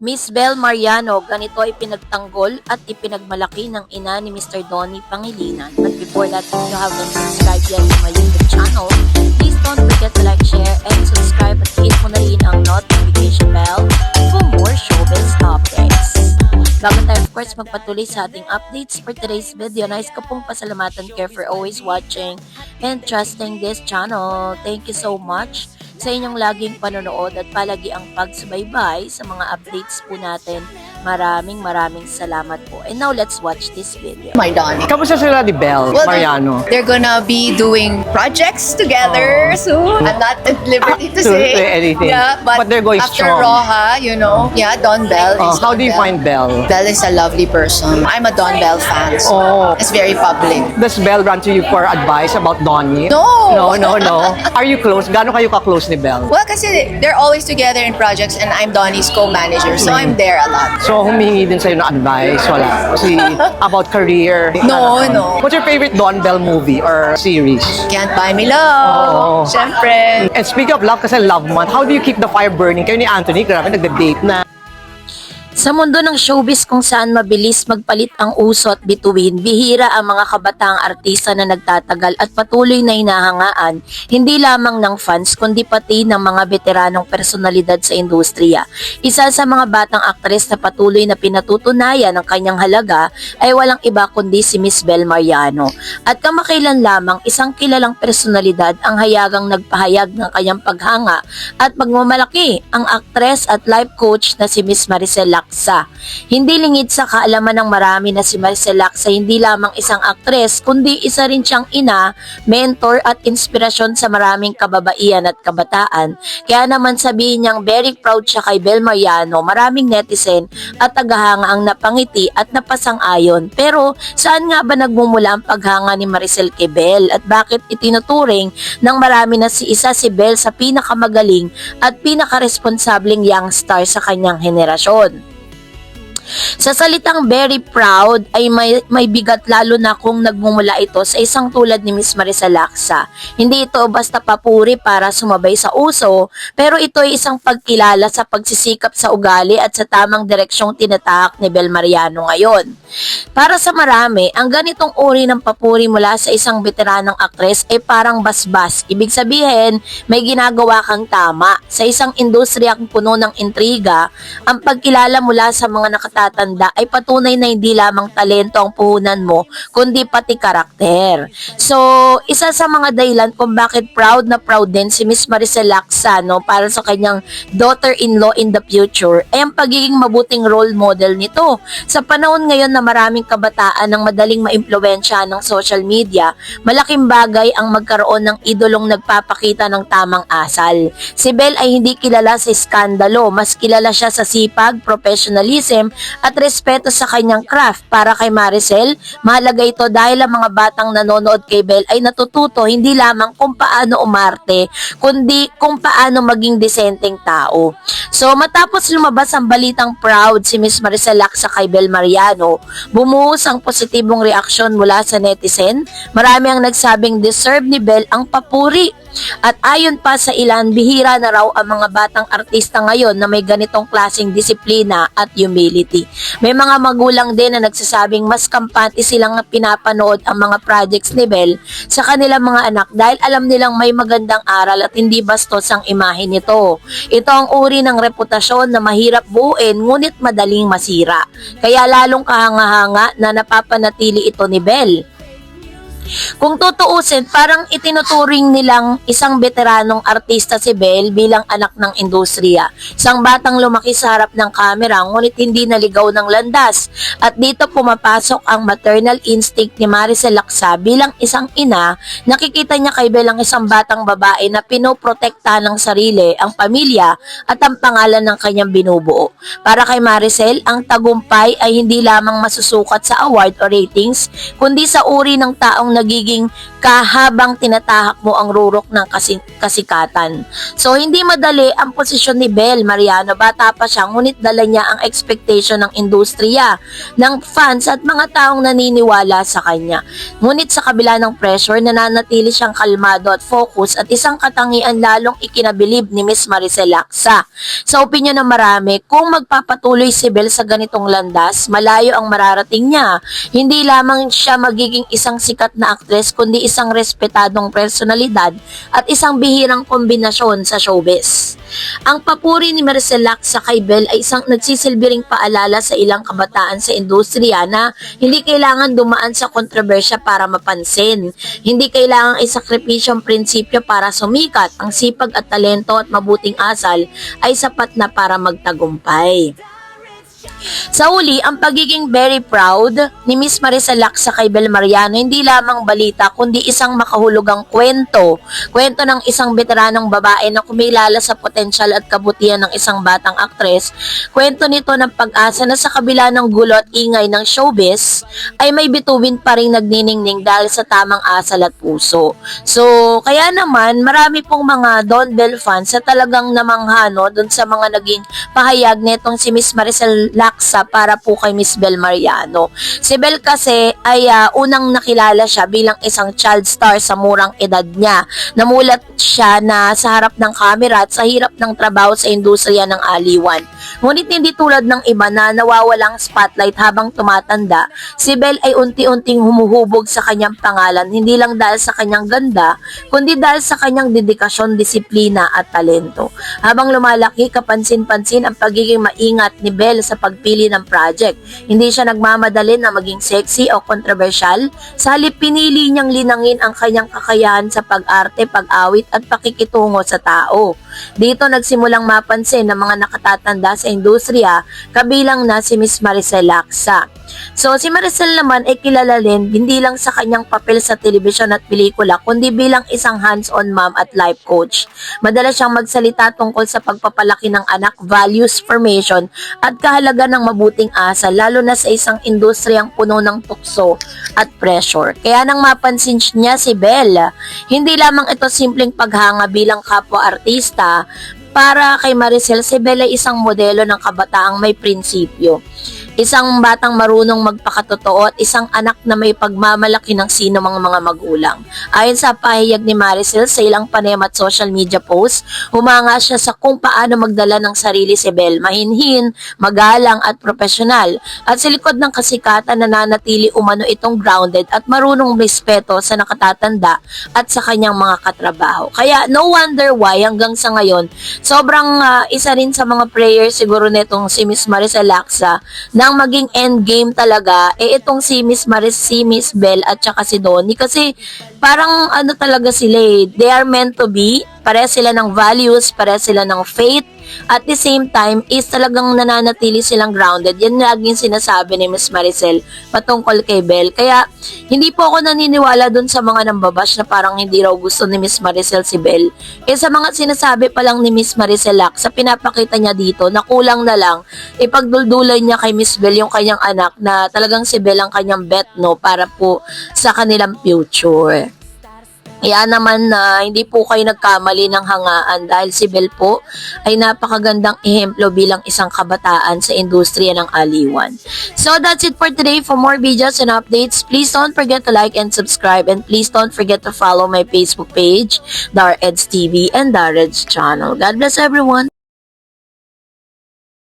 Miss Bel Mariano, ganito ay pinagtanggol at ipinagmalaki ng ina ni Mr. Donnie Pangilinan. But before that, if you haven't subscribed yet to my YouTube channel, please don't forget to like, share, and subscribe at hit mo na rin ang notification bell for more showbiz updates. Bago tayo, of course, magpatuloy sa ating updates for today's video, nais ko pong pasalamatan kayo for always watching and trusting this channel. Thank you so much sa inyong laging panonood at palagi ang pagsubaybay sa mga updates po natin. Maraming salamat po. And now, let's watch this video. My Donnie. Kamusta sila ni Bel Mariano? They're gonna be doing projects together soon. I'm not at liberty to say anything. Yeah, but they're going after strong. Roja, yeah, Don Bell. is How Don do you Bell. find Bel? Bell is a lovely person. I'm a Don Bell fan. So it's very public. Does Bel run to you for advice about Donnie? No. No. Are you close? Gaano kayo ka-close ni Bel? Well, kasi they're always together in projects and I'm Donnie's co-manager. So I'm there a lot. So, humingi din sa'yo ng advice? Wala. Kasi, about career? No. What's your favorite Don Bell movie or series? Can't buy me love. Siyempre. And speaking of love, kasi love month, how do you keep the fire burning? Kayo ni Anthony, grabe, nagda-date na. Sa mundo ng showbiz kung saan mabilis magpalit ang uso at bituin, bihira ang mga kabataang artista na nagtatagal at patuloy na hinahangaan, hindi lamang ng fans kundi pati ng mga veteranong personalidad sa industriya. Isa sa mga batang aktres na patuloy na pinatutunayan ang kanyang halaga ay walang iba kundi si Miss Bel Mariano. At kamakailan lamang isang kilalang personalidad ang hayagang nagpahayag ng kanyang paghanga at pagmamalaki ang aktres at life coach na si Miss Maricel Laksa. Hindi lingid sa kaalaman ng marami na si Maricel Laksa hindi lamang isang aktres kundi isa rin siyang ina, mentor at inspirasyon sa maraming kababaihan at kabataan. Kaya naman sabihin niyang very proud siya kay Bel Mariano, maraming netizen at tagahanga ang napangiti at napasang-ayon. Pero saan nga ba nagmumula ang paghanga ni Maricel kay Bel at bakit itinuturing ng marami na si Bel sa pinakamagaling at pinakaresponsableng young star sa kanyang henerasyon? Sa salitang very proud ay may bigat lalo na kung nagmumula ito sa isang tulad ni Miss Maricel Laksa. Hindi ito basta papuri para sumabay sa uso, pero ito ay isang pagkilala sa pagsisikap sa ugali at sa tamang direksyong tinatahak ni Bel Mariano ngayon. Para sa marami, ang ganitong uri ng papuri mula sa isang veteranang aktres ay parang basbas. Ibig sabihin, may ginagawa kang tama. Sa isang industriyang puno ng intriga, ang pagkilala mula sa mga nakatatanda ay patunay na hindi lamang talento ang puhunan mo, kundi pati karakter. So, isa sa mga dahilan kung bakit proud na proud din si Miss Maricel Laksa para sa kanyang daughter-in-law in the future ay ang pagiging mabuting role model nito. Sa panahon ngayon na maraming kabataan ang madaling maimpluwensya ng social media, malaking bagay ang magkaroon ng idolong nagpapakita ng tamang asal. Si Bel ay hindi kilala sa iskandalo, mas kilala siya sa sipag, professionalism at respeto sa kanyang craft. Para kay Maricel, mahalaga ito dahil ang mga batang nanonood kay Bel ay natututo hindi lamang kung paano umarte, kundi kung paano maging desenteng tao. So matapos lumabas ang balitang proud si Miss Maricel Laksa kay Bel Mariano, bumuhos ang positibong reaksyon mula sa netizen. Marami ang nagsabing deserve ni Bel ang papuri. At ayon pa sa ilan, bihira na raw ang mga batang artista ngayon na may ganitong klaseng disiplina at humility. May mga magulang din na nagsasabing mas kampante silang pinapanood ang mga projects ni Bel sa kanilang mga anak dahil alam nilang may magandang aral at hindi bastos ang imahe nito. Ito ang uri ng reputasyon na mahirap buuin ngunit madaling masira. Kaya lalong kahanga-hanga na napapanatili ito ni Bel. Kung tutuusin, parang itinuturing nilang isang veteranong artista si Bel bilang anak ng industriya. Isang batang lumaki sa harap ng kamera ngunit hindi naligaw ng landas. At dito pumapasok ang maternal instinct ni Maricel Laksa bilang isang ina. Nakikita niya kay Bel ang isang batang babae na pinoprotekta ng sarili, ang pamilya at ang pangalan ng kanyang binubuo. Para kay Maricel, ang tagumpay ay hindi lamang masusukat sa award o ratings, kundi sa uri ng taong ang nagiging kahabang tinatahak mo ang rurok ng kasikatan. So, hindi madali ang posisyon ni Bel Mariano. Bata pa siya, ngunit dala niya ang expectation ng industriya, ng fans at mga taong naniniwala sa kanya. Ngunit sa kabila ng pressure, nananatili siyang kalmado at focus at isang katangian lalong ikinabilib ni Miss Maricel Lacsa. Sa opinyon ng marami, kung magpapatuloy si Bel sa ganitong landas, malayo ang mararating niya. Hindi lamang siya magiging isang sikat na aktres, kundi isang respetadong personalidad at isang bihirang kombinasyon sa showbiz. Ang papuri ni Maricel Lacsa kay Bel ay isang nagsisilbing paalala sa ilang kabataan sa industriya na hindi kailangan dumaan sa kontrobersya para mapansin. Hindi kailangang isakripisyong prinsipyo para sumikat. Ang sipag at talento at mabuting asal ay sapat na para magtagumpay. Sa huli, ang pagiging very proud ni Miss Maricel Lacsa kay Bel Mariano hindi lamang balita kundi isang makahulugang kwento. Kwento ng isang veteranong babae na kumilala sa potensyal at kabutihan ng isang batang aktres. Kwento nito ng pag-asa na sa kabila ng gulo at ingay ng showbiz ay may bituin pa rin nagniningning dahil sa tamang asal at puso. So, kaya naman marami pong mga Don Bel fans na talagang namanghano dun sa mga naging pahayag nitong si Miss Maricel Lacsa para po kay Miss Bel Mariano. Si Bel kasi ay unang nakilala siya bilang isang child star sa murang edad niya. Namulat siya na sa harap ng kamera at sa hirap ng trabaho sa industriya ng aliwan. Ngunit hindi tulad ng iba na nawawalang spotlight habang tumatanda, si Bel ay unti-unting humuhubog sa kanyang pangalan hindi lang dahil sa kanyang ganda, kundi dahil sa kanyang dedikasyon, disiplina at talento. Habang lumalaki, kapansin-pansin ang pagiging maingat ni Bel sa pagpili ng project. Hindi siya nagmamadali na maging sexy o kontrobersyal. Sa halip, pinili niyang linangin ang kanyang kakayahan sa pag-arte, pag-awit at pakikitungo sa tao. Dito nagsimulang mapansin ng mga nakatatanda sa industriya, kabilang na si Miss Maricel Lacsa. So, si Maricel naman ay kilala din hindi lang sa kanyang papel sa telebisyon at pelikula, kundi bilang isang hands-on mom at life coach. Madalas siyang magsalita tungkol sa pagpapalaki ng anak, values formation, at kahalaga ng mabuting asa, lalo na sa isang industriyang puno ng tukso at pressure. Kaya nang mapansin niya si Bel, hindi lamang ito simpleng paghanga bilang kapwa-artista. Para kay Maricel, si Bel ay isang modelo ng kabataang may prinsipyo. Isang batang marunong magpakatotoo at isang anak na may pagmamalaki ng sino mga magulang. Ayon sa pahayag ni Maricel sa ilang panayam at social media post, humanga siya sa kung paano magdala ng sarili si Bel, mahinhin, magalang at profesional. At sa likod ng kasikatan, nananatili umano itong grounded at marunong respeto sa nakatatanda at sa kanyang mga katrabaho. Kaya no wonder why hanggang sa ngayon, sobrang isa rin sa mga prayers siguro netong si Miss Maricel Lacsa nang maging endgame talaga, itong si Miss Bel at saka si Donnie. Kasi parang ano talaga sila they are meant to be. Pareha sila ng values, pareha sila ng faith. At the same time, is talagang nananatili silang grounded. Yan laging sinasabi ni Miss Maricel patungkol kay Bel. Kaya, hindi po ako naniniwala dun sa mga nambabash na parang hindi raw gusto ni Miss Maricel si Bel. Sa mga sinasabi pa lang ni Miss Maricel Lacsa, pinapakita niya dito na kulang na lang ipagduldulan niya kay Miss Bel yung kanyang anak na talagang si Bel ang kanyang bet para po sa kanilang future. Kaya naman na hindi po kayo nagkamali ng hangaan dahil si Bel po ay napakagandang ehemplo bilang isang kabataan sa industriya ng aliwan. So that's it for today. For more videos and updates, please don't forget to like and subscribe, and please don't forget to follow my Facebook page, Dar Eds TV and Dar Eds channel. God bless everyone!